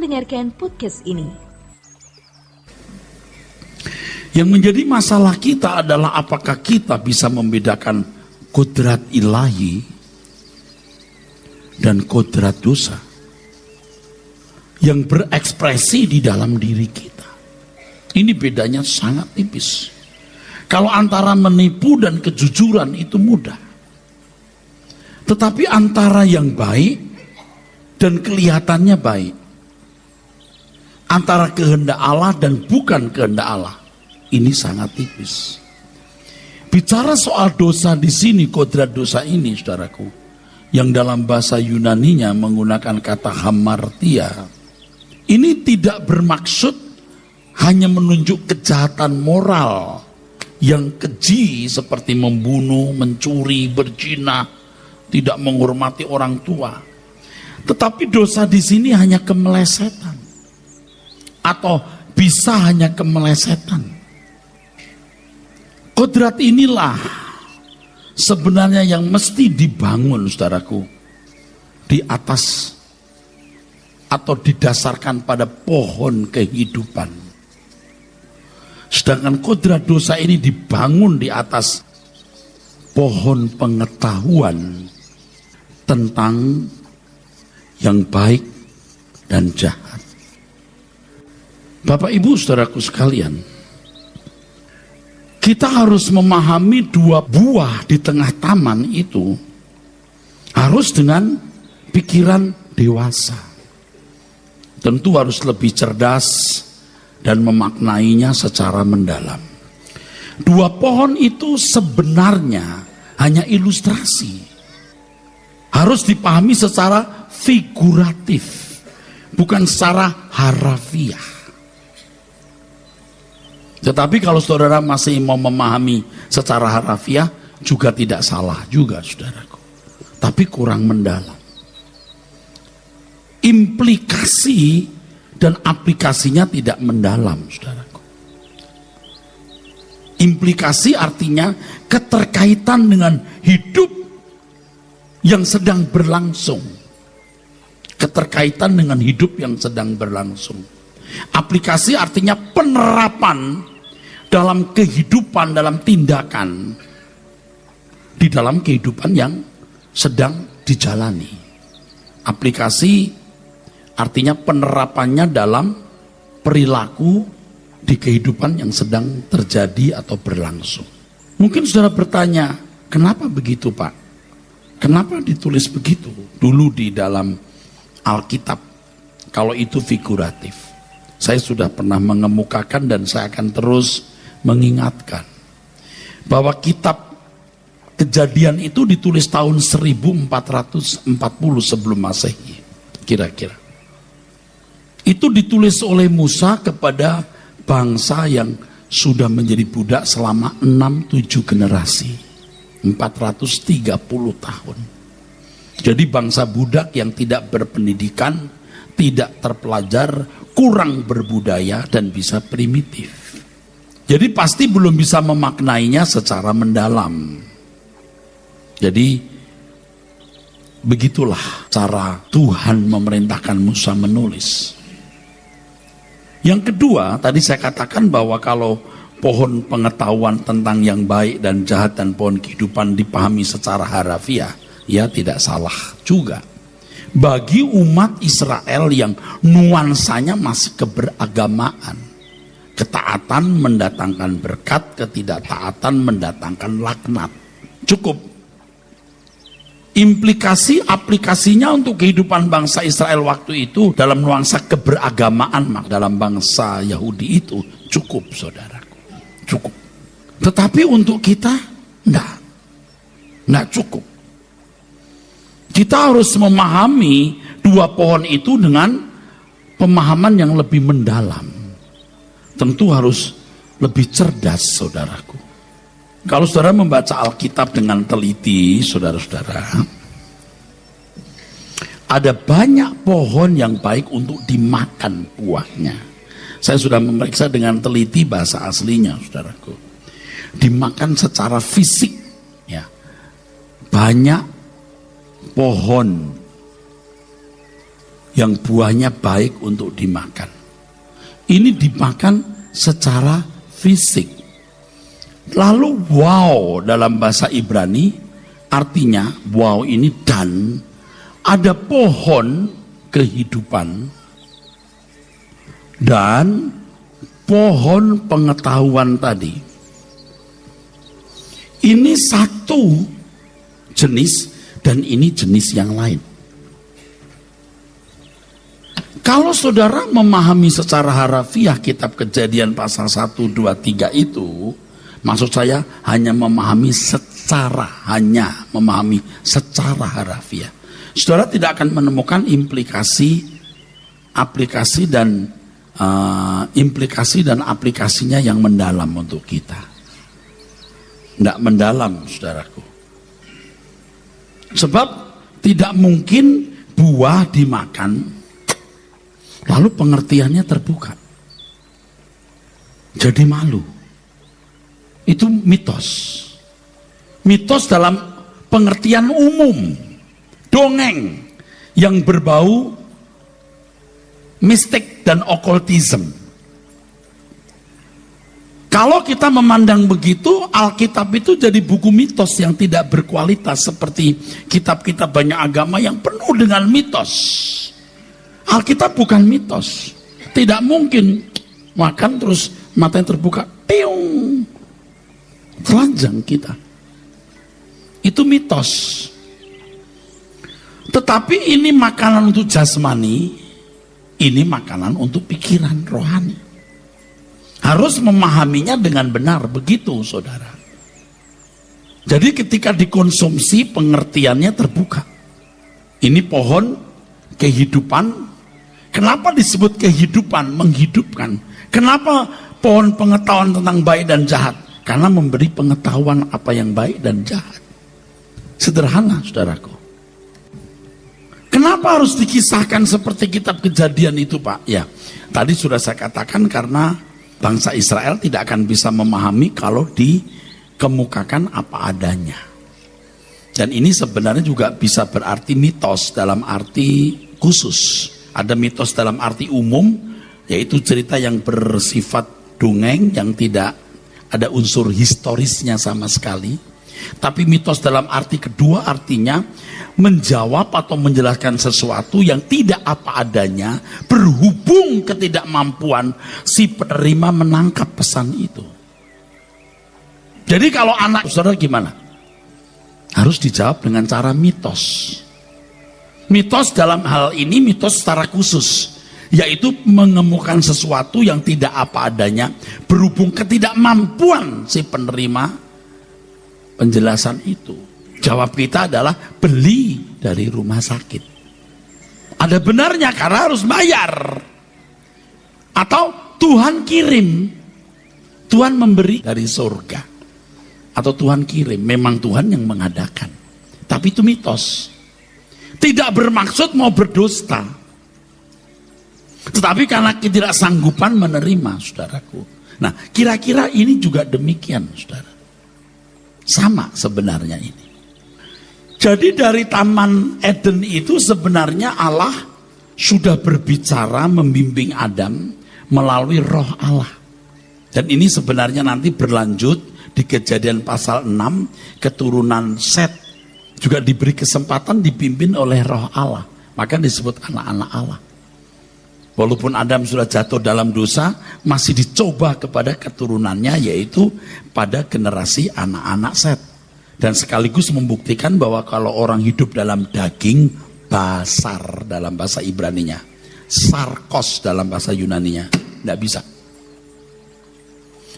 mendengarkan podcast ini. Yang menjadi masalah kita adalah apakah kita bisa membedakan kodrat ilahi dan kodrat dosa yang berekspresi di dalam diri kita. Ini bedanya sangat tipis. Kalau antara menipu dan kejujuran itu mudah. Tetapi antara yang baik dan kelihatannya baik, antara kehendak Allah dan bukan kehendak Allah, ini sangat tipis. Bicara soal dosa di sini, kodrat dosa ini, saudaraku, yang dalam bahasa Yunaninya menggunakan kata hamartia, ini tidak bermaksud hanya menunjuk kejahatan moral yang keji seperti membunuh, mencuri, berzina, tidak menghormati orang tua. Tetapi dosa di sini hanya kemelesetan, atau bisa hanya kemelesetan. Kodrat inilah sebenarnya yang mesti dibangun, saudaraku, di atas atau didasarkan pada pohon kehidupan. Sedangkan kodrat dosa ini dibangun di atas pohon pengetahuan tentang yang baik dan jahat. Bapak Ibu saudaraku sekalian, kita harus memahami dua buah di tengah taman itu harus dengan pikiran dewasa. Tentu harus lebih cerdas dan memaknainya secara mendalam. Dua pohon itu sebenarnya hanya ilustrasi. Harus dipahami secara figuratif, bukan secara harafiah. Tetapi kalau saudara masih mau memahami secara harafiah, juga tidak salah juga, saudaraku. Tapi kurang mendalam. Implikasi dan aplikasinya tidak mendalam, saudaraku. Implikasi artinya keterkaitan dengan hidup yang sedang berlangsung. Keterkaitan dengan hidup yang sedang berlangsung. Aplikasi artinya penerapan dalam kehidupan, dalam tindakan, di dalam kehidupan yang sedang dijalani. Aplikasi artinya penerapannya dalam perilaku di kehidupan yang sedang terjadi atau berlangsung. Mungkin saudara bertanya, kenapa begitu Pak? Kenapa ditulis begitu dulu di dalam Alkitab, kalau itu figuratif? Saya sudah pernah mengemukakan dan saya akan terus mengingatkan bahwa kitab Kejadian itu ditulis tahun 1440 sebelum Masehi, kira-kira. Itu ditulis oleh Musa kepada bangsa yang sudah menjadi budak selama 6-7 generasi, 430 tahun. Jadi bangsa budak yang tidak berpendidikan, tidak terpelajar, kurang berbudaya dan bisa primitif. Jadi pasti belum bisa memaknainya secara mendalam. Jadi begitulah cara Tuhan memerintahkan Musa menulis. Yang kedua, tadi saya katakan bahwa kalau pohon pengetahuan tentang yang baik dan jahat dan pohon kehidupan dipahami secara harafiah, ya tidak salah juga. Bagi umat Israel yang nuansanya masih keberagamaan, ketaatan mendatangkan berkat, ketidaktaatan mendatangkan laknat. Cukup. Implikasi aplikasinya untuk kehidupan bangsa Israel waktu itu dalam nuansa keberagamaan dalam bangsa Yahudi itu cukup, saudaraku. Cukup. Tetapi untuk kita enggak cukup. Kita harus memahami dua pohon itu dengan pemahaman yang lebih mendalam. Tentu harus lebih cerdas, saudaraku. Kalau saudara membaca Alkitab dengan teliti, saudara-saudara, ada banyak pohon yang baik untuk dimakan buahnya. Saya sudah memeriksa dengan teliti bahasa aslinya, saudaraku. Dimakan secara fisik, ya. Banyak pohon yang buahnya baik untuk dimakan. Ini dimakan secara fisik. Lalu wow dalam bahasa Ibrani artinya wow ini dan ada pohon kehidupan dan pohon pengetahuan tadi. Ini satu jenis dan ini jenis yang lain. Kalau saudara memahami secara harafiah kitab Kejadian pasal 1, 2, 3 itu, maksud saya hanya memahami secara harafiah. Saudara tidak akan menemukan aplikasi dan aplikasinya yang mendalam untuk kita. Tidak mendalam, saudaraku. Sebab tidak mungkin buah dimakan lalu pengertiannya terbuka. Jadi malu. Itu mitos. Mitos dalam pengertian umum. Dongeng yang berbau mistik dan okultisme. Kalau kita memandang begitu, Alkitab itu jadi buku mitos yang tidak berkualitas seperti kitab-kitab banyak agama yang penuh dengan mitos. Alkitab bukan mitos. Tidak mungkin makan terus matanya terbuka, piung, telanjang kita. Itu mitos. Tetapi ini makanan untuk jasmani, ini makanan untuk pikiran rohani. Harus memahaminya dengan benar, begitu saudara. Jadi ketika dikonsumsi pengertiannya terbuka. Ini pohon kehidupan. Kenapa disebut kehidupan, menghidupkan? Kenapa pohon pengetahuan tentang baik dan jahat? Karena memberi pengetahuan apa yang baik dan jahat. Sederhana saudaraku. Kenapa harus dikisahkan seperti kitab Kejadian itu, Pak? Ya, tadi sudah saya katakan karena bangsa Israel tidak akan bisa memahami kalau dikemukakan apa adanya. Dan ini sebenarnya juga bisa berarti mitos dalam arti khusus. Ada mitos dalam arti umum, yaitu cerita yang bersifat dongeng yang tidak ada unsur historisnya sama sekali. Tapi mitos dalam arti kedua artinya menjawab atau menjelaskan sesuatu yang tidak apa adanya berhubung ketidakmampuan si penerima menangkap pesan itu. Jadi kalau anak saudara gimana? Harus dijawab dengan cara mitos. Mitos dalam hal ini mitos secara khusus, yaitu mengemukakan sesuatu yang tidak apa adanya berhubung ketidakmampuan si penerima penjelasan itu. Jawab kita adalah beli dari rumah sakit. Ada benarnya karena harus bayar. Atau Tuhan kirim, Tuhan memberi dari surga. Atau Tuhan kirim, memang Tuhan yang mengadakan. Tapi itu mitos. Tidak bermaksud mau berdusta. Tetapi karena ketidaksanggupan menerima, saudaraku. Nah, kira-kira ini juga demikian, saudara. Sama sebenarnya ini. Jadi dari Taman Eden itu sebenarnya Allah sudah berbicara membimbing Adam melalui Roh Allah. Dan ini sebenarnya nanti berlanjut di Kejadian pasal 6, keturunan Set juga diberi kesempatan dipimpin oleh Roh Allah. Maka disebut anak-anak Allah. Walaupun Adam sudah jatuh dalam dosa, masih dicoba kepada keturunannya, yaitu pada generasi anak-anak Set. Dan sekaligus membuktikan bahwa kalau orang hidup dalam daging, basar dalam bahasa Ibraninya, sarkos dalam bahasa Yunaninya, tidak bisa.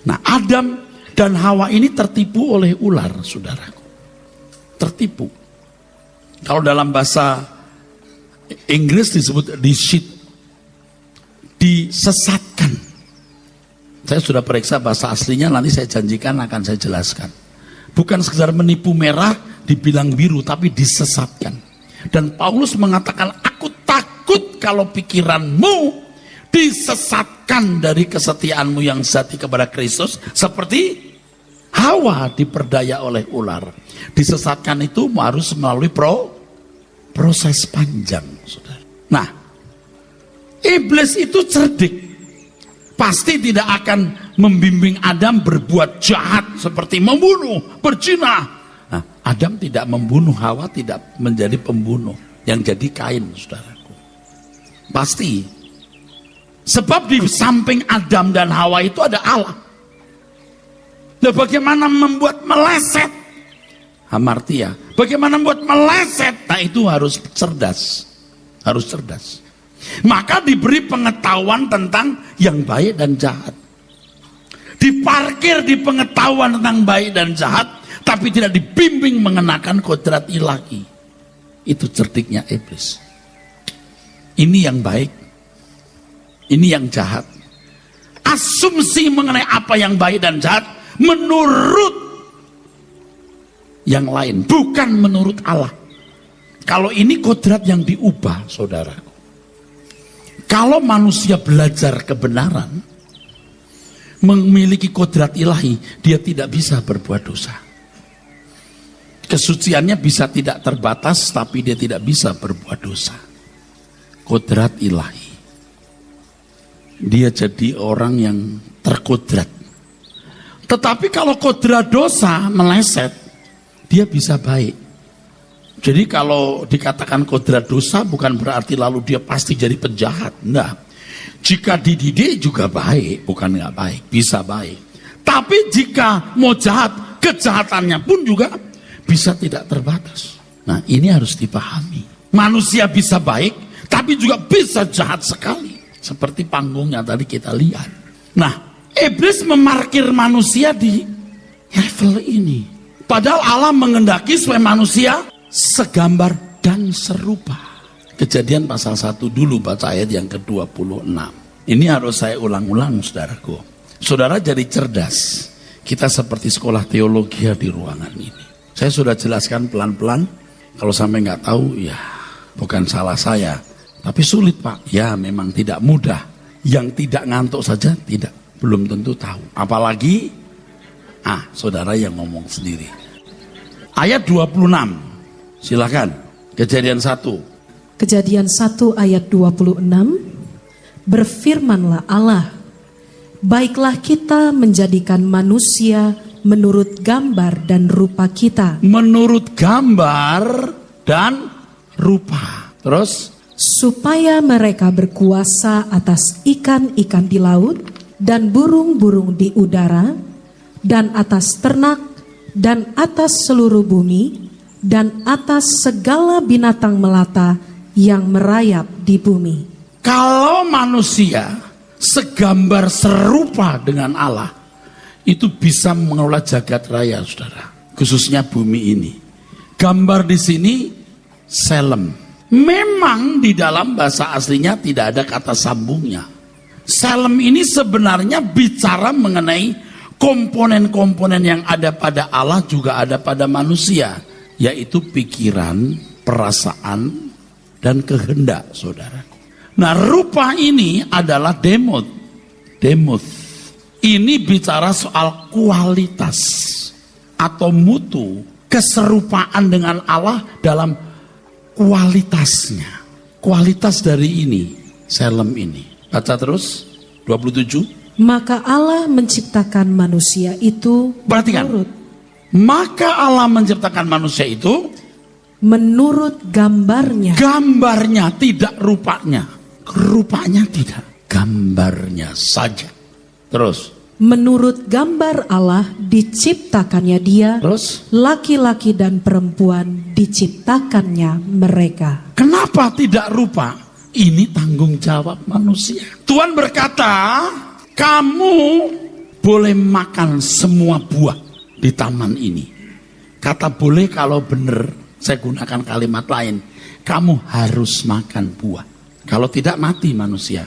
Nah, Adam dan Hawa ini tertipu oleh ular, saudaraku. Tertipu. Kalau dalam bahasa Inggris disebut deceit. Disesatkan. Saya sudah periksa bahasa aslinya, nanti saya janjikan akan saya jelaskan. Bukan sekedar menipu merah dibilang biru, tapi disesatkan. Dan Paulus mengatakan, aku takut kalau pikiranmu disesatkan dari kesetiaanmu yang sejati kepada Kristus, seperti Hawa diperdaya oleh ular. Disesatkan itu harus melalui proses panjang, saudara. Nah, Iblis itu cerdik. Pasti tidak akan membimbing Adam berbuat jahat seperti membunuh, berzina. Nah, Adam tidak membunuh, Hawa tidak menjadi pembunuh. Yang jadi Kain, saudaraku. Pasti. Sebab di samping Adam dan Hawa itu ada Allah. Nah, bagaimana membuat meleset? Hamartia. Bagaimana membuat meleset? Nah, itu harus cerdas. Harus cerdas. Maka diberi pengetahuan tentang yang baik dan jahat. Diparkir di pengetahuan tentang baik dan jahat, tapi tidak dibimbing mengenakan kodrat ilahi. Itu cerdiknya iblis. Ini yang baik, ini yang jahat. Asumsi mengenai apa yang baik dan jahat menurut yang lain, bukan menurut Allah. Kalau ini kodrat yang diubah, saudara. Kalau manusia belajar kebenaran, memiliki kodrat ilahi, dia tidak bisa berbuat dosa. Kesuciannya bisa tidak terbatas, tapi dia tidak bisa berbuat dosa. Kodrat ilahi. Dia jadi orang yang terkodrat. Tetapi kalau kodrat dosa meleset, dia bisa baik. Jadi kalau dikatakan kodrat dosa bukan berarti lalu dia pasti jadi penjahat. Enggak. Jika dididik juga baik, bukan enggak baik, bisa baik. Tapi jika mau jahat, kejahatannya pun juga bisa tidak terbatas. Nah, ini harus dipahami. Manusia bisa baik, tapi juga bisa jahat sekali. Seperti panggungnya tadi kita lihat. Nah, iblis memarkir manusia di level ini. Padahal Allah mengendaki supaya manusia segambar dan serupa. Kejadian pasal 1 dulu, baca ayat yang ke-26. Ini harus saya ulang-ulang, saudaraku. Saudara jadi cerdas. Kita seperti sekolah teologi di ruangan ini. Saya sudah jelaskan pelan-pelan. Kalau sampai nggak tahu, ya bukan salah saya. Tapi sulit, Pak. Ya memang tidak mudah. Yang tidak ngantuk saja belum tentu tahu. Apalagi, saudara yang ngomong sendiri. Ayat 26. Silakan, Kejadian 1. Kejadian 1 ayat 26. Berfirmanlah Allah, baiklah kita menjadikan manusia menurut gambar dan rupa kita. Menurut gambar dan rupa. Terus? Supaya mereka berkuasa atas ikan-ikan di laut dan burung-burung di udara dan atas ternak dan atas seluruh bumi dan atas segala binatang melata yang merayap di bumi. Kalau manusia segambar serupa dengan Allah, itu bisa mengelola jagat raya, saudara. Khususnya bumi ini. Gambar di sini, selem. Memang di dalam bahasa aslinya tidak ada kata sambungnya. Selem ini sebenarnya bicara mengenai komponen-komponen yang ada pada Allah juga ada pada manusia. Yaitu pikiran, perasaan, dan kehendak, saudaraku. Nah, rupa ini adalah demot. Ini bicara soal kualitas atau mutu, keserupaan dengan Allah dalam kualitasnya. Kualitas dari ini, selem ini. Baca terus, 27. Maka Allah menciptakan manusia itu Perhatikan. Maka Allah menciptakan manusia itu menurut gambarnya. Gambarnya, tidak rupanya. Rupanya tidak, gambarnya saja. Terus. Menurut gambar Allah diciptakannya dia. Terus. Laki-laki dan perempuan diciptakannya mereka. Kenapa tidak rupa? Ini tanggung jawab manusia. Tuhan berkata, kamu boleh makan semua buah di taman ini. Kata boleh kalau benar, saya gunakan kalimat lain. Kamu harus makan buah. Kalau tidak mati manusia.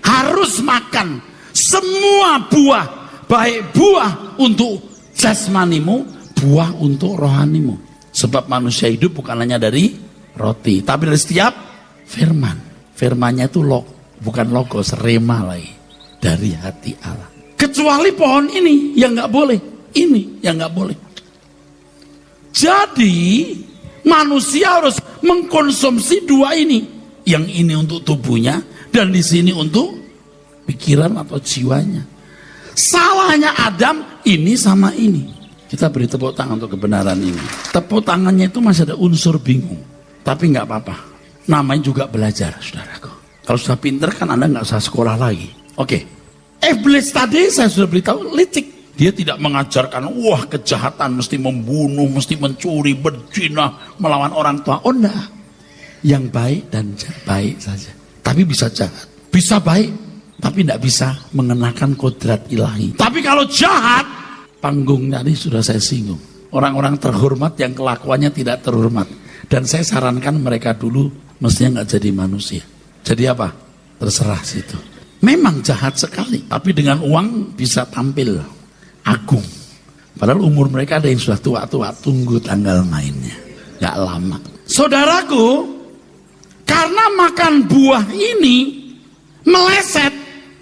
Harus makan semua buah. Baik buah untuk jasmanimu, buah untuk rohanimu. Sebab manusia hidup bukan hanya dari roti, tapi dari setiap firman. Firmannya itu bukan logos, rema lagi. Dari hati Allah. Kecuali pohon ini yang nggak boleh. Ini yang nggak boleh. Jadi manusia harus mengkonsumsi dua ini. Yang ini untuk tubuhnya Dan di sini untuk pikiran atau jiwanya. Salahnya Adam ini sama ini. Kita beri tepuk tangan untuk kebenaran ini. Tepuk tangannya itu masih ada unsur bingung. Tapi nggak apa-apa. Namanya juga belajar, saudaraku. Kalau sudah pinter kan Anda nggak usah sekolah lagi. Oke. Iblis tadi saya sudah beritahu licik. Dia tidak mengajarkan, wah kejahatan mesti membunuh, mesti mencuri, berzina, melawan orang tua. Oh enggak. Yang baik dan baik saja. Tapi bisa jahat. Bisa baik, tapi tidak bisa mengenakan kodrat ilahi. Tapi kalau jahat, panggung tadi sudah saya singgung. Orang-orang terhormat yang kelakuannya tidak terhormat. Dan saya sarankan mereka dulu mestinya nggak jadi manusia. Jadi apa? Terserah situ. Memang jahat sekali, tapi dengan uang bisa tampil agung. Padahal umur mereka ada yang sudah tua-tua, tunggu tanggal mainnya. Nggak lama. Saudaraku, karena makan buah ini meleset,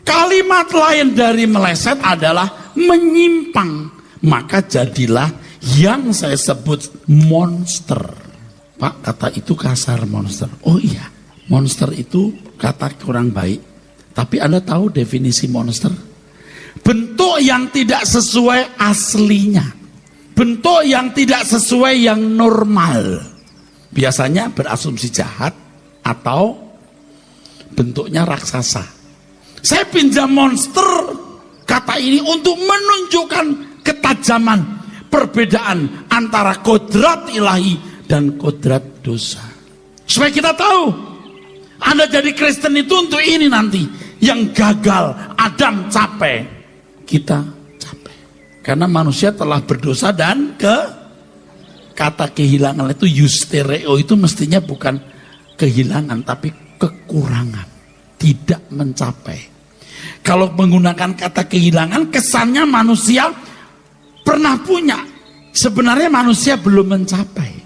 kalimat lain dari meleset adalah menyimpang. Maka jadilah yang saya sebut monster. Pak, kata itu kasar, monster. Oh iya, monster itu kata kurang baik. Tapi Anda tahu definisi monster? Bentuk yang tidak sesuai aslinya. Bentuk yang tidak sesuai yang normal. Biasanya berasumsi jahat atau bentuknya raksasa. Saya pinjam monster kata ini untuk menunjukkan ketajaman perbedaan antara kodrat ilahi dan kodrat dosa. Supaya kita tahu, Anda jadi Kristen itu untuk ini nanti. Yang gagal, Adam capek, kita capek. Karena manusia telah berdosa dan kata kehilangan itu eustereo itu mestinya bukan kehilangan tapi kekurangan, tidak mencapai. Kalau menggunakan kata kehilangan, kesannya manusia pernah punya, sebenarnya manusia belum mencapai.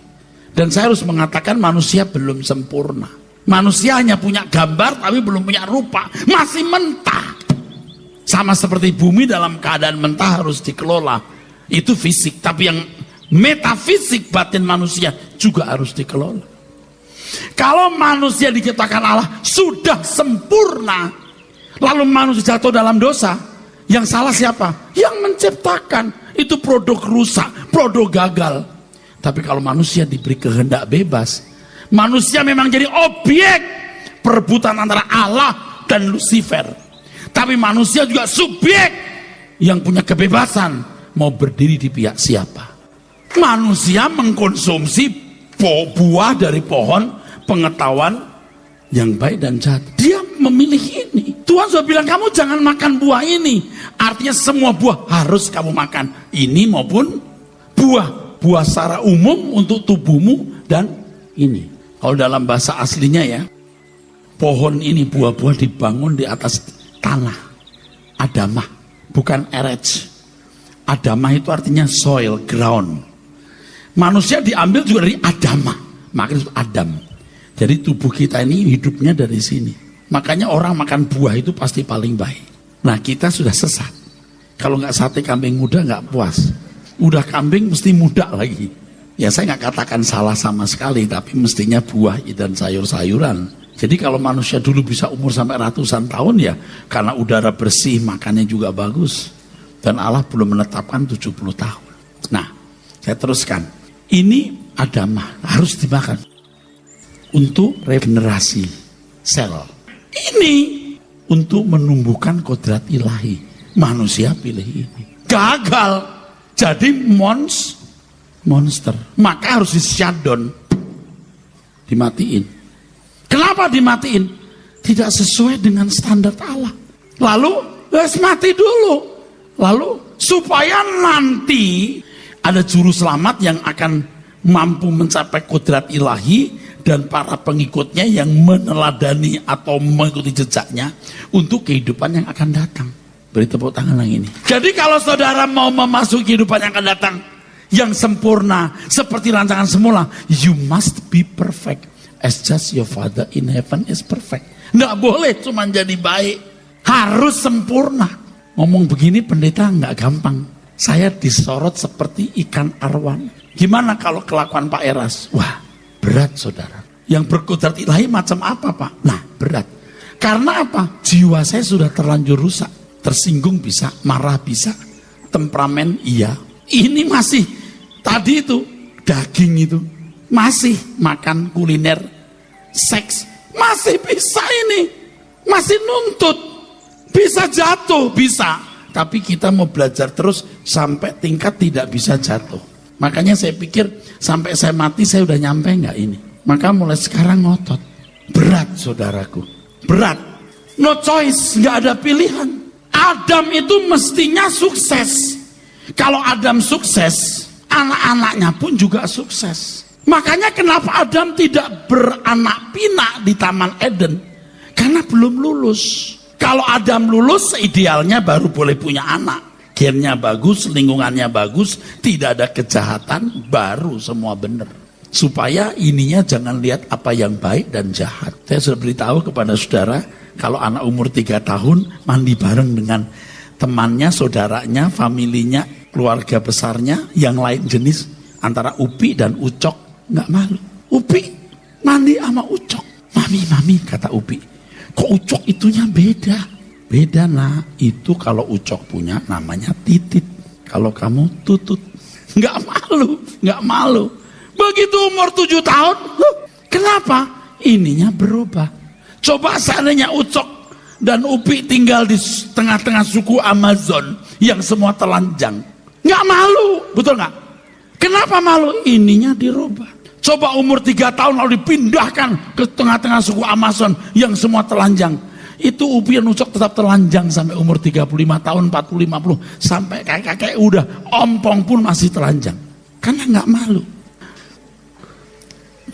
Dan saya harus mengatakan manusia belum sempurna. Manusia hanya punya gambar tapi belum punya rupa, masih mentah. Sama seperti bumi dalam keadaan mentah harus dikelola, itu fisik. Tapi yang metafisik batin manusia juga harus dikelola. Kalau manusia diciptakan Allah sudah sempurna, lalu manusia jatuh dalam dosa, yang salah siapa? Yang menciptakan. Itu produk rusak, produk gagal. Tapi kalau manusia diberi kehendak bebas, manusia memang jadi objek perebutan antara Allah dan Lucifer. Tapi manusia juga subjek yang punya kebebasan mau berdiri di pihak siapa. Manusia mengkonsumsi buah dari pohon pengetahuan yang baik dan jahat. Dia memilih ini. Tuhan sudah bilang kamu jangan makan buah ini. Artinya semua buah harus kamu makan. Ini maupun buah secara umum untuk tubuhmu dan ini. Kalau dalam bahasa aslinya ya, pohon ini buah-buah dibangun di atas tanah. Adamah, bukan erech. Adamah itu artinya soil, ground. Manusia diambil juga dari Adamah, makanya itu Adam. Jadi tubuh kita ini hidupnya dari sini. Makanya orang makan buah itu pasti paling baik. Nah kita sudah sesat. Kalau nggak sate kambing muda nggak puas. Udah kambing mesti muda lagi. Ya saya nggak katakan salah sama sekali, tapi mestinya buah dan sayur-sayuran. Jadi kalau manusia dulu bisa umur sampai ratusan tahun ya, karena udara bersih, makannya juga bagus. Dan Allah belum menetapkan 70 tahun. Nah, saya teruskan. Ini Adamah, harus dimakan. Untuk regenerasi sel. Ini untuk menumbuhkan kodrat ilahi. Manusia pilih ini. Gagal. Jadi monster. Maka harus di-shutdown. Dimatiin. Kenapa dimatiin? Tidak sesuai dengan standar Allah. Lalu, harus mati dulu. Lalu, supaya nanti ada juru selamat yang akan mampu mencapai kodrat ilahi dan para pengikutnya yang meneladani atau mengikuti jejaknya untuk kehidupan yang akan datang. Beri tepuk tangan yang ini. Jadi kalau saudara mau memasuki kehidupan yang akan datang, yang sempurna, seperti rancangan semula, you must be perfect. As just your Father in heaven is perfect. Nggak boleh cuma jadi baik. Harus sempurna. Ngomong begini pendeta nggak gampang. Saya disorot seperti ikan arwan. Gimana kalau kelakuan Pak Eras? Wah, berat saudara. Yang berkodrat ilahi macam apa Pak? Nah, berat. Karena apa? Jiwa saya sudah terlanjur rusak. Tersinggung bisa, marah bisa, temperamen iya. Ini masih tadi itu daging itu masih makan kuliner, seks masih bisa ini, masih nuntut, bisa jatuh bisa. Tapi kita mau belajar terus sampai tingkat tidak bisa jatuh. Makanya saya pikir sampai saya mati saya udah nyampe nggak ini. Maka mulai sekarang ngotot. Berat saudaraku, berat. No choice, nggak ada pilihan. Adam itu mestinya sukses. Kalau Adam sukses, anak-anaknya pun juga sukses. Makanya kenapa Adam tidak beranak pinak di Taman Eden? Karena belum lulus. Kalau Adam lulus, idealnya baru boleh punya anak. Gennya bagus, lingkungannya bagus, tidak ada kejahatan, baru semua benar. Supaya ininya jangan lihat apa yang baik dan jahat. Saya sudah beritahu kepada saudara, kalau anak umur 3 tahun mandi bareng dengan temannya, saudaranya, familinya, keluarga besarnya yang lain jenis, antara Upi dan Ucok, nggak malu. Upi mandi sama Ucok. Mami, kata Upi, kok Ucok itunya beda? Beda nak, itu kalau Ucok punya namanya Titit, kalau kamu Tutut. Nggak malu. Begitu umur 7 tahun, kenapa? Ininya berubah. Coba seandainya Ucok dan Upi tinggal di tengah-tengah suku Amazon yang semua telanjang, nggak malu, betul nggak? Kenapa malu? Ininya dirubah. Coba umur 3 tahun lalu dipindahkan ke tengah-tengah suku Amazon yang semua telanjang. Itu Upi dan Ucok tetap telanjang sampai umur 35 tahun, 40, 50. Sampai kakek-kakek udah ompong pun masih telanjang. Karena nggak malu.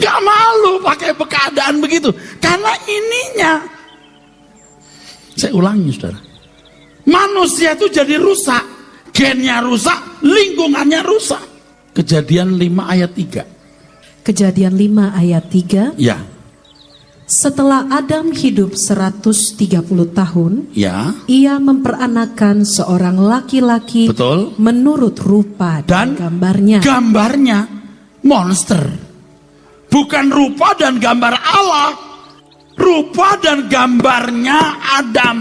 Nggak malu pakai keadaan begitu. Karena ininya. Saya ulangi saudara. Manusia itu jadi rusak. Gennya rusak, lingkungannya rusak. Kejadian 5 ayat 3. Kejadian 5 ayat 3. Ya. Setelah Adam hidup 130 tahun, Ya. ia memperanakan seorang laki-laki. Betul. Menurut rupa dan gambarnya. Gambarnya monster. Bukan rupa dan gambar Allah. Rupa dan gambarnya Adam.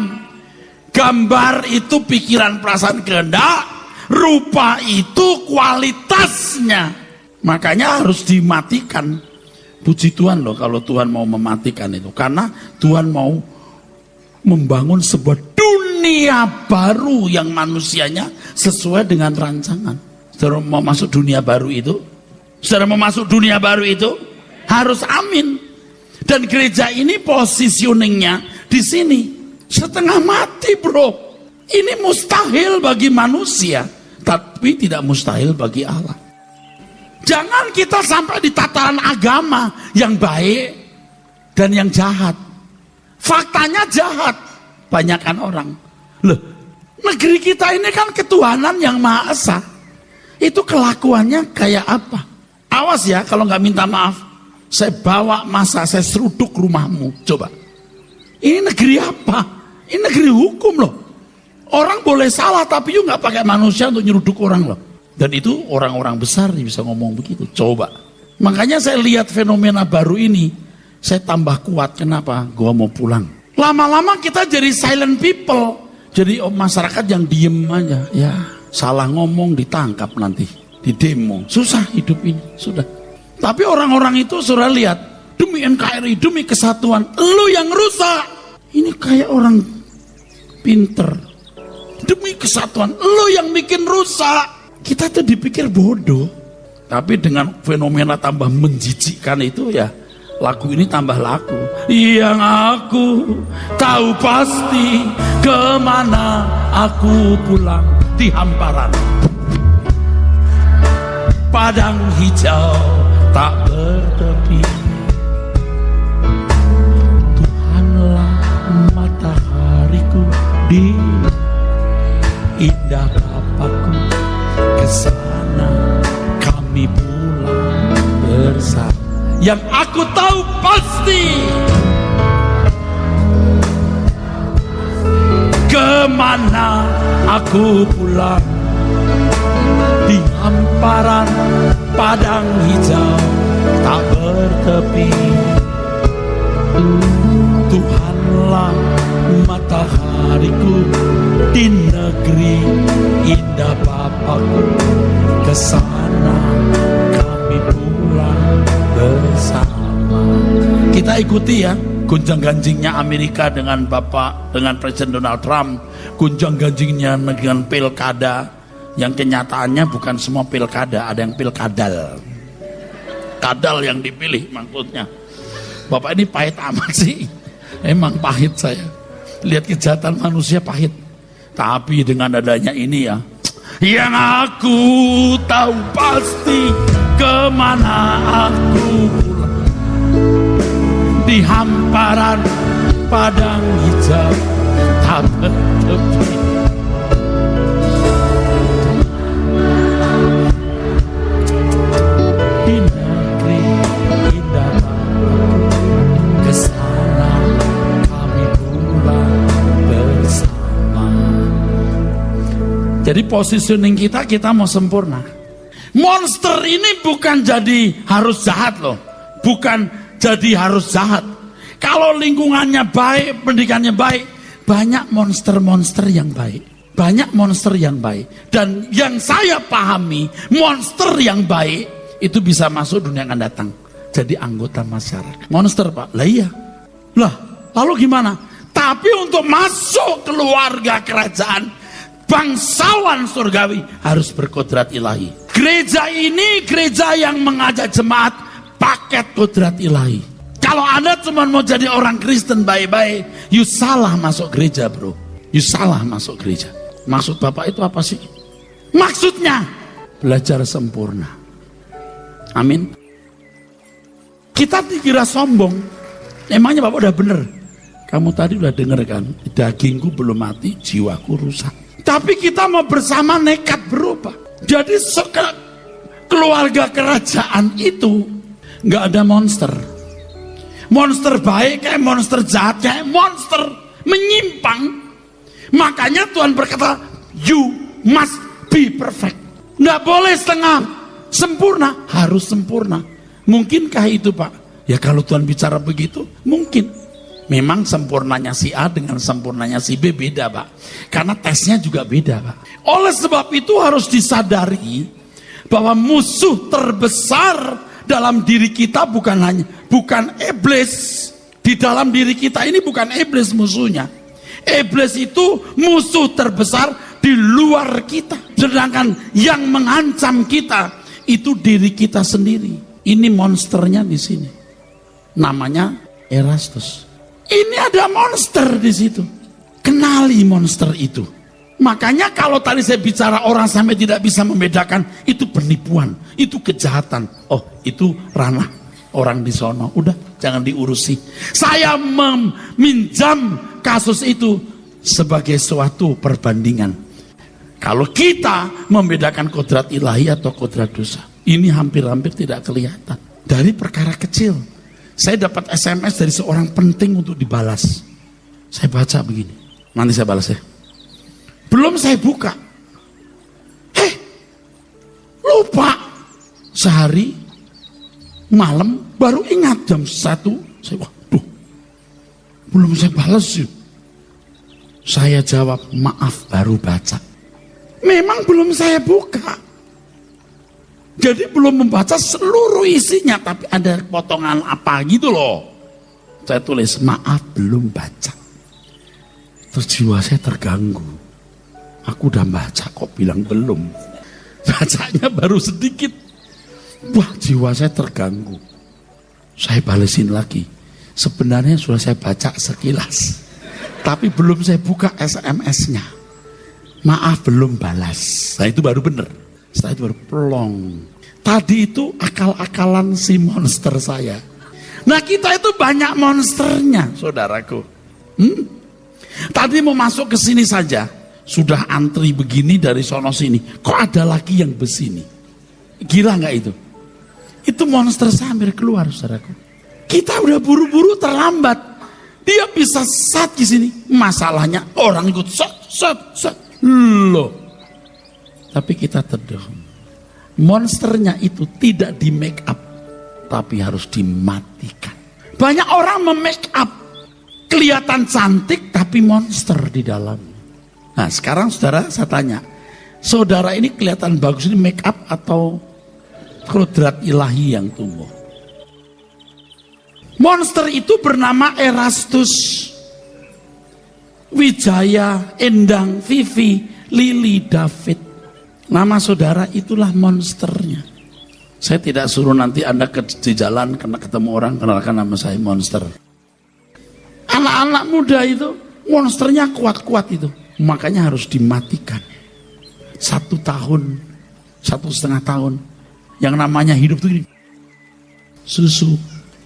Gambar itu pikiran, perasaan, kehendak. Rupa itu kualitasnya. Makanya harus dimatikan. Puji Tuhan loh kalau Tuhan mau mematikan itu. Karena Tuhan mau membangun sebuah dunia baru yang manusianya sesuai dengan rancangan. Saudara mau masuk dunia baru itu? Saudara mau masuk dunia baru itu? Harus amin. Dan gereja ini positioningnya di sini. Setengah mati bro. Ini mustahil bagi manusia. Tapi tidak mustahil bagi Allah. Jangan kita sampai di tataran agama yang baik dan yang jahat. Faktanya jahat. Banyakan orang. Loh, negeri kita ini kan ketuhanan yang Maha Esa. Itu kelakuannya kayak apa? Awas ya kalau nggak minta maaf. Saya bawa masa, saya seruduk rumahmu. Coba. Ini negeri apa? Ini negeri hukum loh. Orang boleh salah tapi you nggak pakai manusia untuk nyeruduk orang loh. Dan itu orang-orang besar bisa ngomong begitu. Coba. Makanya saya lihat fenomena baru ini. Saya tambah kuat. Kenapa? Gua mau pulang. Lama-lama kita jadi silent people. Jadi masyarakat yang diem aja. Ya, salah ngomong ditangkap nanti. Di demo. Susah hidup ini. Sudah. Tapi orang-orang itu sudah lihat. Demi NKRI, demi kesatuan. Lu yang rusak. Ini kayak orang pinter. Demi kesatuan. Lu yang bikin rusak. Kita tuh dipikir bodoh. Tapi dengan fenomena tambah menjijikkan itu ya, lagu ini tambah laku. Yang aku tahu pasti kemana aku pulang, di hamparan padang hijau tak bertepi. Tuhanlah matahariku di indah kapaku. Kesana kami pulang bersama. Yang aku tahu pasti kemana aku pulang, di hamparan padang hijau tak bertepi. Tuhanlah matahariku di negeri indah Bapakku, kesana kami pulang bersama. Kita ikuti ya gunjang-ganjingnya Amerika dengan Presiden Donald Trump, gunjang-ganjingnya dengan pilkada yang kenyataannya bukan semua pilkada, ada yang pilkadal. Kadal yang dipilih maksudnya. Bapak ini pahit amat sih. Emang pahit saya. Lihat kejahatan manusia pahit. Tapi dengan adanya ini ya, yang aku tahu pasti kemana aku pulang. Di hamparan padang hijau tak bertepi. Di negeri indah kesana kami pulang bersama. Jadi positioning kita mau sempurna. Monster ini bukan jadi harus jahat loh. Bukan jadi harus jahat. Kalau lingkungannya baik, pendidikannya baik, banyak monster-monster yang baik. Banyak monster yang baik. Dan yang saya pahami, monster yang baik itu bisa masuk dunia yang akan datang. Jadi anggota masyarakat. Monster Pak, lah iya. Lah, lalu gimana? Tapi untuk masuk keluarga kerajaan, bangsawan surgawi harus berkodrat ilahi. Gereja ini gereja yang mengajak jemaat paket kodrat ilahi. Kalau Anda cuma mau jadi orang Kristen baik-baik, you salah masuk gereja bro. You salah masuk gereja. Maksud Bapak itu apa sih? Maksudnya belajar sempurna. Amin. Kita dikira sombong. Emangnya Bapak udah bener? Kamu tadi udah denger kan? Dagingku belum mati, jiwaku rusak. Tapi kita mau bersama nekat berubah. Jadi keluarga kerajaan itu nggak ada monster. Monster baik kayak monster jahat kayak monster menyimpang. Makanya Tuhan berkata, you must be perfect. Nggak boleh setengah sempurna, harus sempurna. Mungkinkah itu Pak? Ya kalau Tuhan bicara begitu, mungkin. Memang sempurnanya si A dengan sempurnanya si B beda Pak. Karena tesnya juga beda Pak. Oleh sebab itu harus disadari bahwa musuh terbesar dalam diri kita bukan iblis. Di dalam diri kita ini bukan iblis musuhnya. Iblis itu musuh terbesar di luar kita. Sedangkan yang mengancam kita itu diri kita sendiri. Ini monsternya di sini. Namanya Erastus. Ini ada monster di situ. Kenali monster itu. Makanya kalau tadi saya bicara orang sampai tidak bisa membedakan, itu penipuan, itu kejahatan. Oh, itu ranah orang di sono. Udah, jangan diurusi. Saya meminjam kasus itu sebagai suatu perbandingan. Kalau kita membedakan kodrat ilahi atau kodrat dosa, ini hampir-hampir tidak kelihatan. Dari perkara kecil, saya dapat SMS dari seorang penting untuk dibalas. Saya baca begini, nanti saya balas ya. Belum saya buka, lupa. Sehari malam baru ingat jam 1. Saya waduh, belum saya balas yuk. Saya jawab, maaf baru baca. Memang belum saya buka. Jadi belum membaca seluruh isinya, tapi ada potongan apa gitu loh. Saya tulis, maaf belum baca. Terus jiwa saya terganggu. Aku udah baca kok bilang belum. Bacanya baru sedikit. Wah, jiwa saya terganggu. Saya balesin lagi. Sebenarnya sudah saya baca sekilas, tapi belum saya buka SMS-nya. Maaf belum balas. Nah itu baru bener. Setelah itu baru plong. Tadi itu akal-akalan si monster saya. Nah kita itu banyak monsternya saudaraku. Tadi mau masuk ke sini saja, sudah antri begini dari sono sini. Kok ada lagi yang besini? Gila nggak itu? Itu monster sambil keluar saudaraku. Kita udah buru-buru terlambat. Dia bisa sat di sini. Masalahnya orang ikut sat. Loh. Tapi kita teduh. Monsternya itu tidak di make up, tapi harus dimatikan. Banyak orang memake up. kelihatan cantik tapi monster di dalam. Nah sekarang saudara, saya tanya, saudara ini kelihatan bagus, ini make up atau kodrat ilahi yang tumbuh? Monster itu bernama Erastus, Wijaya, Endang, Vivi, Lili, David. Nama saudara itulah monsternya. Saya tidak suruh nanti Anda di jalan kena ketemu orang kenalkan nama saya monster. Anak-anak muda itu monsternya kuat-kuat itu, makanya harus dimatikan. 1 tahun, 1,5 tahun. Yang namanya hidup tuh gini. Susu,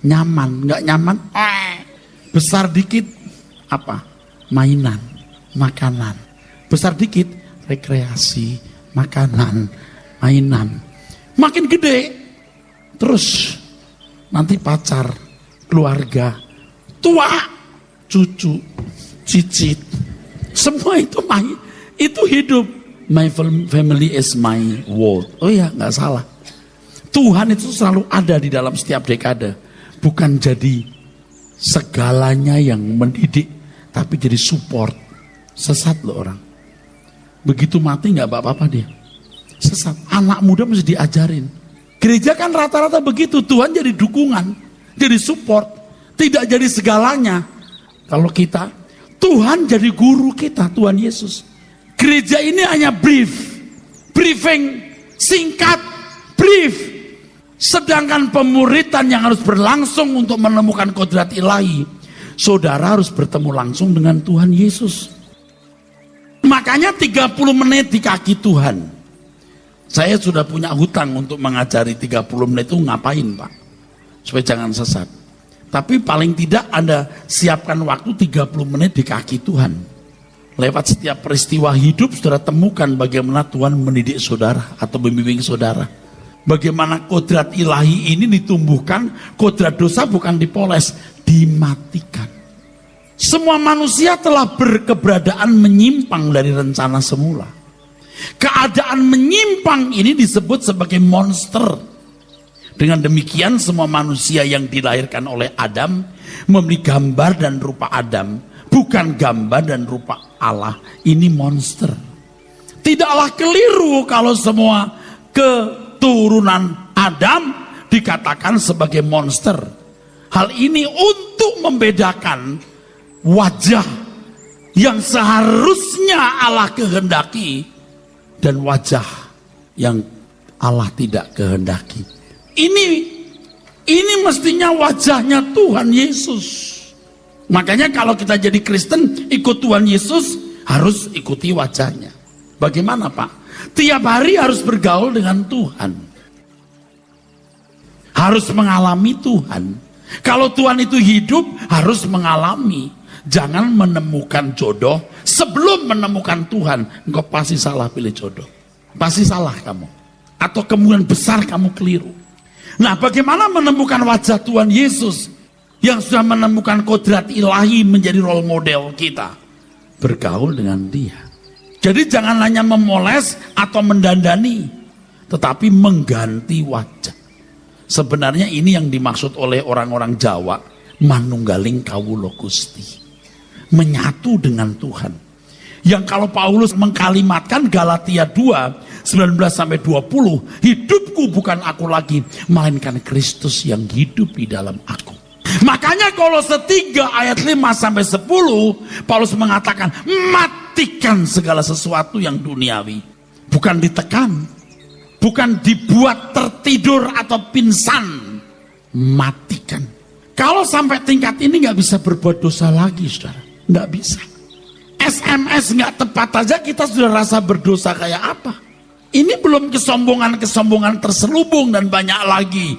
nyaman, nggak nyaman, besar dikit apa? Mainan, makanan. Besar dikit rekreasi, makanan, mainan. Makin gede, terus nanti pacar, keluarga, tua, cucu, cicit, semua itu main, itu hidup. My family is my world. Oh ya, nggak salah. Tuhan itu selalu ada di dalam setiap dekade, bukan jadi segalanya yang mendidik, tapi jadi support. Sesat loh orang. Begitu mati nggak apa-apa dia. Sesat. Anak muda mesti diajarin. Gereja kan rata-rata begitu. Tuhan jadi dukungan, jadi support, tidak jadi segalanya. Kalau kita, Tuhan jadi guru kita, Tuhan Yesus. Gereja ini hanya briefing, singkat, brief. Sedangkan pemuritan yang harus berlangsung untuk menemukan kodrat ilahi, saudara harus bertemu langsung dengan Tuhan Yesus. Makanya 30 menit di kaki Tuhan. Saya sudah punya hutang untuk mengajari 30 menit itu ngapain Pak? Supaya jangan sesat. Tapi paling tidak Anda siapkan waktu 30 menit di kaki Tuhan. Lewat setiap peristiwa hidup, saudara temukan bagaimana Tuhan mendidik saudara atau membimbing saudara. Bagaimana kodrat ilahi ini ditumbuhkan, kodrat dosa bukan dipoles, dimatikan. Semua manusia telah berkeberadaan menyimpang dari rencana semula. Keadaan menyimpang ini disebut sebagai monster. Dengan demikian semua manusia yang dilahirkan oleh Adam memiliki gambar dan rupa Adam, bukan gambar dan rupa Allah. Ini monster. Tidaklah keliru kalau semua keturunan Adam dikatakan sebagai monster. Hal ini untuk membedakan wajah yang seharusnya Allah kehendaki dan wajah yang Allah tidak kehendaki. Ini mestinya wajahnya Tuhan Yesus. Makanya kalau kita jadi Kristen ikut Tuhan Yesus harus ikuti wajahnya. Bagaimana Pak? Tiap hari harus bergaul dengan Tuhan. Harus mengalami Tuhan. Kalau Tuhan itu hidup harus mengalami. Jangan menemukan jodoh sebelum menemukan Tuhan. Engkau pasti salah pilih jodoh. Pasti salah kamu. Atau kemungkinan besar kamu keliru. Nah bagaimana menemukan wajah Tuhan Yesus yang sudah menemukan kodrat ilahi menjadi role model kita? Bergaul dengan dia. Jadi jangan hanya memoles atau mendandani, tetapi mengganti wajah. Sebenarnya ini yang dimaksud oleh orang-orang Jawa, manunggaling kawula Gusti. Menyatu dengan Tuhan. Yang kalau Paulus mengkalimatkan Galatia 2, 19-20, hidupku bukan aku lagi, melainkan Kristus yang hidup di dalam aku. Makanya Kolose 3 ayat 5-10, Paulus mengatakan, matikan segala sesuatu yang duniawi. Bukan ditekan, bukan dibuat tertidur atau pingsan, matikan. Kalau sampai tingkat ini nggak bisa berbuat dosa lagi, saudara. Nggak bisa. SMS nggak tepat aja kita sudah rasa berdosa kayak apa. Ini belum kesombongan-kesombongan terselubung dan banyak lagi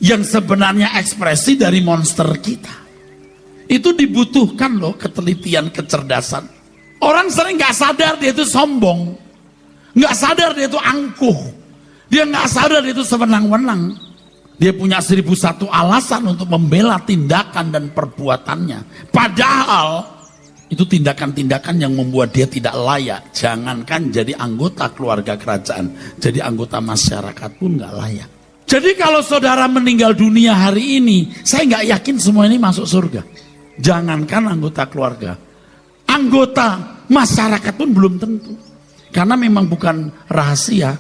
yang sebenarnya ekspresi dari monster kita. Itu dibutuhkan loh ketelitian, kecerdasan. Orang sering nggak sadar dia itu sombong, nggak sadar dia itu angkuh, dia nggak sadar dia itu sewenang-wenang. Dia punya 1001 alasan untuk membela tindakan dan perbuatannya. Padahal itu tindakan-tindakan yang membuat dia tidak layak. Jangankan jadi anggota keluarga kerajaan, jadi anggota masyarakat pun nggak layak. Jadi kalau saudara meninggal dunia hari ini, saya nggak yakin semua ini masuk surga. Jangankan anggota keluarga, anggota masyarakat pun belum tentu. Karena memang bukan rahasia,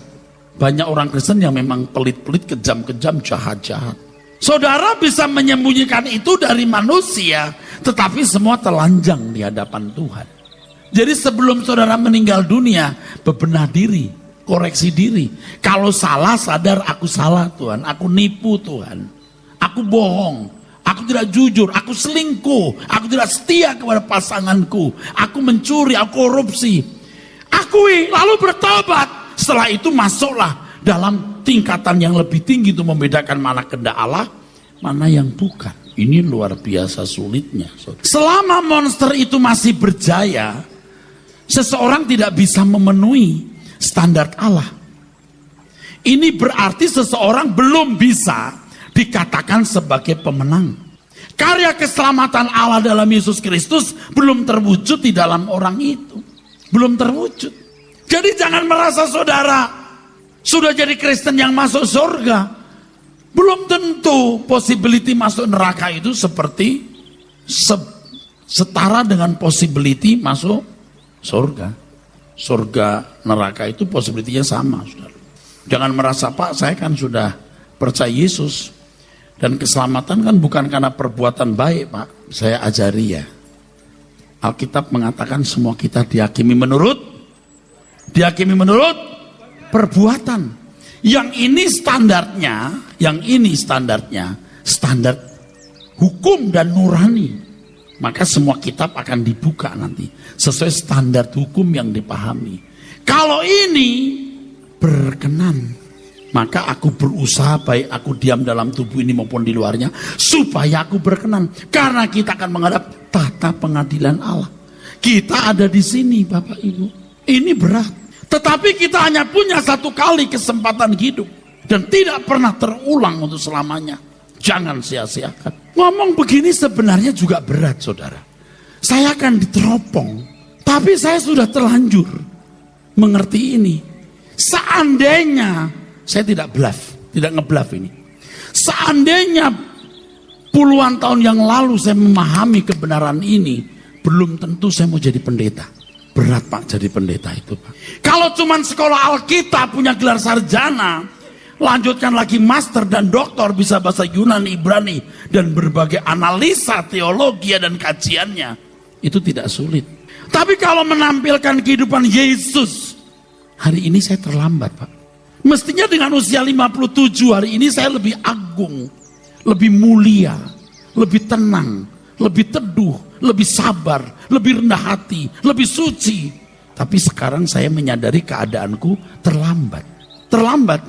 banyak orang Kristen yang memang pelit-pelit, kejam-kejam, jahat-jahat. Saudara bisa menyembunyikan itu dari manusia, tetapi semua telanjang di hadapan Tuhan. Jadi sebelum saudara meninggal dunia, bebenah diri, koreksi diri. Kalau salah, sadar aku salah Tuhan, aku nipu Tuhan, aku bohong, aku tidak jujur, aku selingkuh, aku tidak setia kepada pasanganku, aku mencuri, aku korupsi. Akui, lalu bertobat. Setelah itu masuklah dalam tingkatan yang lebih tinggi untuk membedakan mana kehendak Allah, mana yang bukan. Ini luar biasa sulitnya. Selama monster itu masih berjaya, seseorang tidak bisa memenuhi standar Allah. Ini berarti seseorang belum bisa dikatakan sebagai pemenang. Karya keselamatan Allah dalam Yesus Kristus belum terwujud di dalam orang itu. Belum terwujud. Jadi jangan merasa saudara sudah jadi Kristen yang masuk surga. Belum tentu possibility masuk neraka itu seperti setara dengan possibility masuk surga. Surga neraka itu possibility-nya sama, saudara. Jangan merasa, Pak, saya kan sudah percaya Yesus. Dan keselamatan kan bukan karena perbuatan baik, Pak. Saya ajari ya. Alkitab mengatakan semua kita dihakimi menurut perbuatan. Yang ini standarnya, standar hukum dan nurani. Maka semua kitab akan dibuka nanti sesuai standar hukum yang dipahami. Kalau ini berkenan, maka aku berusaha baik aku diam dalam tubuh ini maupun di luarnya, supaya aku berkenan. Karena kita akan menghadap tata pengadilan Allah. Kita ada di sini Bapak Ibu. Ini berat. Tetapi kita hanya punya satu kali kesempatan hidup. Dan tidak pernah terulang untuk selamanya. Jangan sia-siakan. Ngomong begini sebenarnya juga berat, saudara. Saya akan diteropong. Tapi saya sudah terlanjur mengerti ini. Seandainya, saya tidak ngebluff ini. Seandainya puluhan tahun yang lalu saya memahami kebenaran ini, belum tentu saya mau jadi pendeta. Berat Pak jadi pendeta itu Pak. Kalau cuman sekolah Alkitab punya gelar sarjana, lanjutkan lagi master dan doktor, bisa bahasa Yunani, Ibrani, dan berbagai analisa teologi dan kajiannya, itu tidak sulit. Tapi kalau menampilkan kehidupan Yesus, hari ini saya terlambat Pak. Mestinya dengan usia 57 hari ini saya lebih agung, lebih mulia, lebih tenang, lebih teduh, lebih sabar, lebih rendah hati, lebih suci. Tapi sekarang saya menyadari keadaanku terlambat. Terlambat?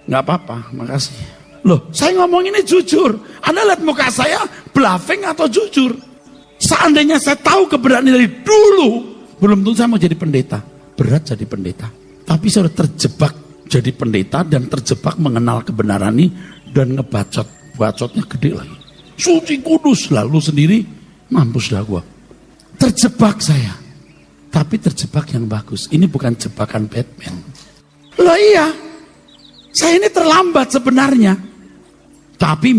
Nggak apa-apa, makasih. Loh, saya ngomong ini jujur. Anda lihat muka saya, bluffing atau jujur? Seandainya saya tahu kebenaran dari dulu, belum tentu saya mau jadi pendeta. Berat jadi pendeta. Tapi saya sudah terjebak jadi pendeta dan terjebak mengenal kebenaran ini dan ngebacot. Bacotnya gede lagi. Suci kudus, lalu sendiri mampus dah gua. Terjebak saya. Tapi terjebak yang bagus. Ini bukan jebakan Batman. Loh iya, saya ini terlambat sebenarnya. Tapi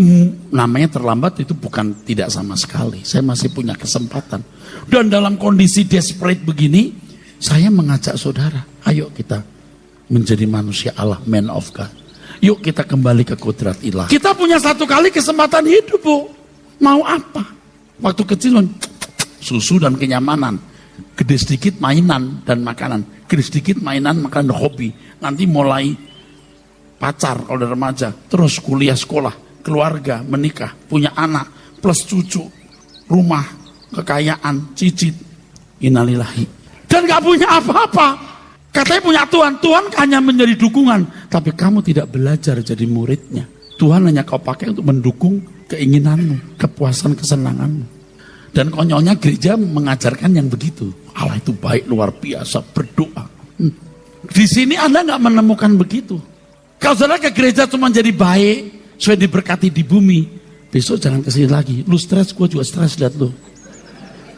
namanya terlambat itu bukan tidak sama sekali. Saya masih punya kesempatan. Dan dalam kondisi desperate begini, saya mengajak saudara, ayo kita menjadi manusia Allah, man of God. Yuk kita kembali ke kodrat ilah. Kita punya satu kali kesempatan hidup, Bu. Mau apa? Waktu kecil susu dan kenyamanan. Gede sedikit mainan dan makanan. Gede sedikit mainan, makanan, hobi. Nanti mulai pacar kalau udah remaja. Terus kuliah, sekolah, keluarga, menikah, punya anak, plus cucu, rumah, kekayaan, cicit. Innalillahi. Dan gak punya apa-apa. Katanya punya Tuhan. Tuhan hanya menjadi dukungan. Tapi kamu tidak belajar jadi muridnya. Tuhan hanya kau pakai untuk mendukung keinginanmu, kepuasan, kesenanganmu. Dan konyolnya gereja mengajarkan yang begitu. Allah itu baik luar biasa, berdoa. Di sini Anda nggak menemukan begitu. Kalau saudara ke gereja cuma jadi baik, supaya diberkati di bumi, besok jangan kesini lagi. Lu stres, gue juga stres, lihat lu.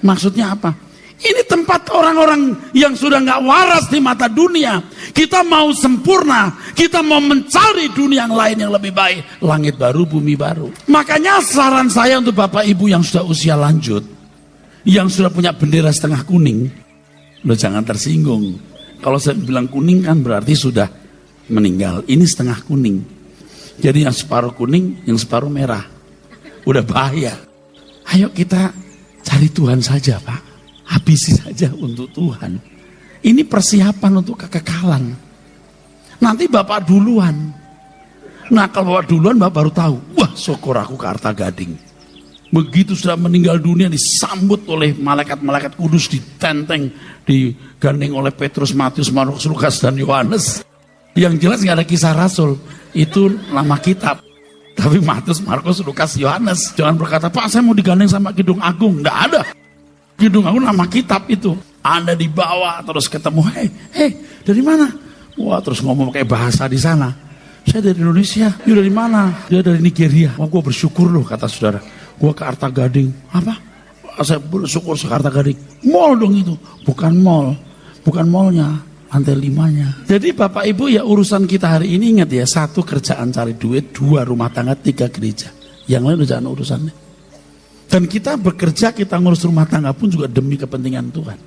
Maksudnya apa? Ini tempat orang-orang yang sudah nggak waras di mata dunia. Kita mau sempurna, kita mau mencari dunia yang lain yang lebih baik. Langit baru, bumi baru. Makanya saran saya untuk Bapak Ibu yang sudah usia lanjut, yang sudah punya bendera setengah kuning, lo jangan tersinggung. Kalau saya bilang kuning kan berarti sudah meninggal. Ini setengah kuning. Jadi yang separuh kuning, yang separuh merah. Udah bahaya. Ayo kita cari Tuhan saja, Pak. Habisi saja untuk Tuhan. Ini persiapan untuk kekekalan. Nanti Bapak duluan. Nah kalau Bapak duluan, Bapak baru tahu. Wah, syukur aku ke Arta Gading. Begitu sudah meninggal dunia, disambut oleh malaikat-malaikat kudus, ditenteng, digandeng oleh Petrus, Matius, Markus, Lukas, dan Yohanes. Yang jelas nggak ada kisah Rasul. Itu nama kitab. Tapi Matius, Markus, Lukas, Yohanes. Jangan berkata, Pak saya mau digandeng sama Kidung Agung. Nggak ada. Kidung Agung nama kitab itu. Anda dibawa terus ketemu, hei dari mana? Wah terus ngomong pakai bahasa di sana. Saya dari Indonesia. Dia dari mana? Dia dari Nigeria. Wah gue bersyukur loh kata saudara. Gue ke Arta Gading. Apa? Saya bersyukur ke Arta Gading. Mall dong itu. Bukan mall. Bukan mallnya. Lantai 5-nya. Jadi Bapak Ibu ya urusan kita hari ini ingat ya. 1 kerjaan cari duit. 2 rumah tangga. 3 gereja. Yang lain jangan urusannya. Dan kita bekerja, kita ngurus rumah tangga pun juga demi kepentingan Tuhan.